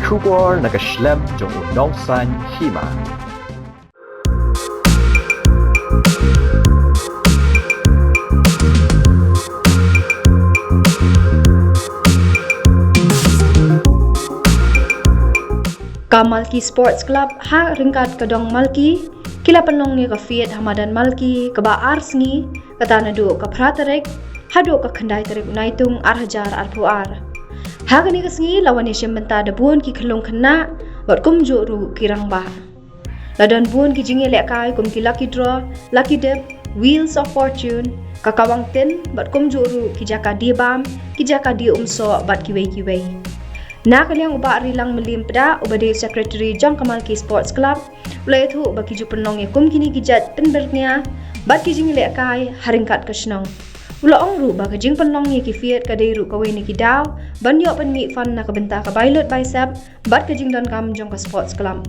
Kubor nagaslem jong unongsan hima. Ka Malki Sports Club ha ringkat kedong Malki kila penong ni ka Fiat Hamadan Malki ka ba ars ni kata nadu ka pratarek hadu ka khandai tarek unaitung arhajar arpuar ha gani kasngi lawan ni syembenta da buon ki khlong khanna wat kum jo ru kirang ba ladan buon ki jinge lek kai kum ki lucky draw lucky dip wheels of fortune ka kawang tin bat kum jo ru ki jaka dibam ki jaka di umso bat ki wei nak liang ubah rilang melim pada ubah secretary Jong Kamalki Sports Club ulai itu ubah kiju penong kum kini kijat penbernya bat kijing lek kai haringkat kesnong ula ongru bah kijing penong ki Fiat ka deiru ka weni ki daw ban yo pen mi fan na ka benta ka bailot bicep bat kijing don kam Jong ka Sports Club.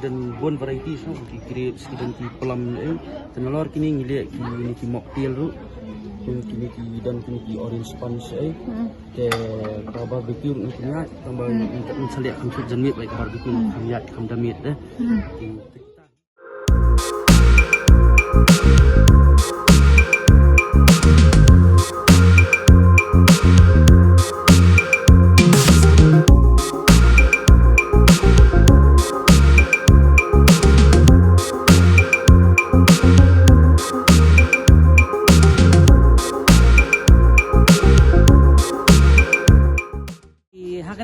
Dan bon variety so kiri sekidan ki pelam tenalor kini ngilek kini ki mocktail ru kini ki dan kini ki orange sponge ke barbecue ni punya tambah ni seliak khamsut janmit baik barbecue khamyat khamdamit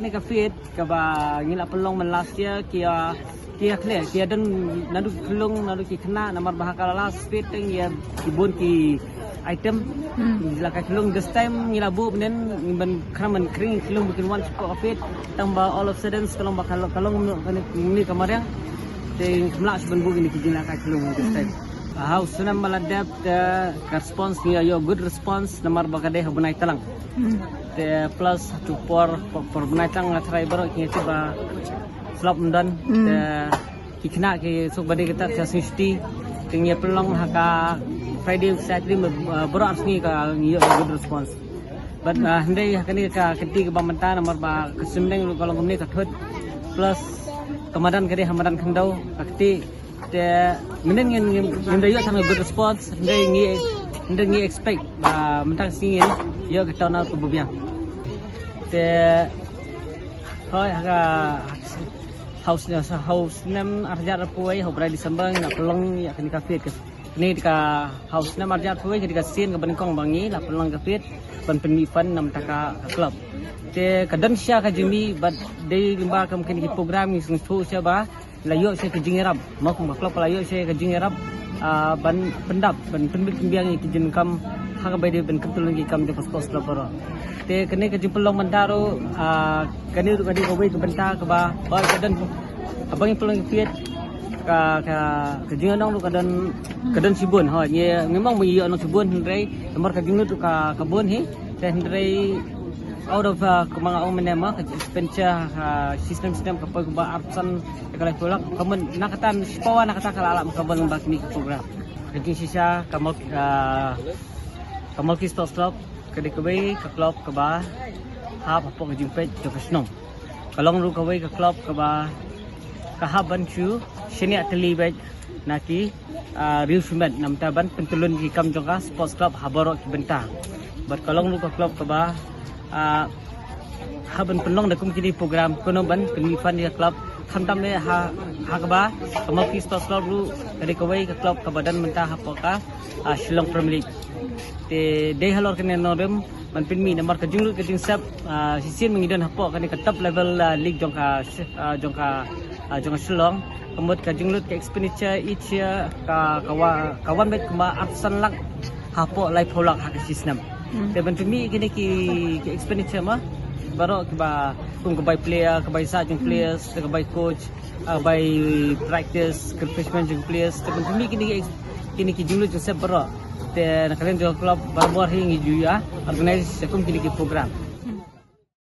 ka Fiat ka ba ngila pelong man last year kia clear kia dan nadu kelung nadu ki kena namar bahakala last Fiat teng ya kibun ki item ngila ka kelung this time ngila bu benen ban kraman kring kelung bikin one spot of it tambah all of sudden kalau bakal ni kemarin teng melak sebenbu ini ki ngila ka kelung this time how sunam maladap ka response ni yo good response namar bakade habunai talang plus to por benatang ngatrai baru kini tiba slop mendan kikna ke sok bade kita safety tinggi pelong haka Friday Saturday baru asni ka ngiyo good response but handai hakani ka kenti ke bamanta nomor ba kesundeng kalau ngomni ka thot plus kemadan kade hamadan khandau akti te menen ngin dayo sang good response handai ngi expect mentang singin yo kita na tubuhnya te hoy aga house nem arjar puai hobrai Disember na pelong ya kini kafet ni ka house nem arjar puai jadi ka sin ka bengkong bangi la pelong kafet ban penifan nam taka club te kadan sya ka jimi bad dei limba kam kini program ni sung sia ba la yo se ka jingerab mak club la yo se ka jingerab ban pendap ban penbit biang ki jin kam ha ka baide ban ketul ki kam de pos la poro te kene ke jimpelong mantaro kene ru kadi kowe ke benta ke ba kadan abang pelong Fiat ka jinganong ru kadan sibun ha ye memang mi ono sibun hendrai nomor ka jingut ka kabun hi te hendrai out of kumanga ong menema ka expenditure system ka pa ba absan kala pulak kamen nakatan sipawa nakata kala alam ka bang bakni program kini sisa Kamalki Sports Club kadi kawai ka club ka ba ha papo ka jimpet to kasnong kalong ru kawai ka club ka ba ka haban chu shini atli ba naki reusumet namtaban pentulun ki kam jongka Sports Club habaro ki benta but kalong ru ka club ka ba haban penong da kum kini program kono ban penifan ya club khamtam le ha ka ba Kamalki Sports Club ru kadi kawai ka club ka badan menta ha ka Shillong Premier League te dei halor kene nodem man pinmi namar ka jinglu ka jing sap sisin mengidon hapo kani ka top level league jongka Shillong kemut ka jinglu ka expenditure each year ka kawan bet kuma absan lak hapo life holak ha sistem te ban pinmi kini ki expenditure ma baru ke by player, ke by sajung players, ke by coach, by practice, ke freshman jung players. Tapi kini jumlah jung set baru. Dan kalian juga klub baru hingga juga organize sekum kini program.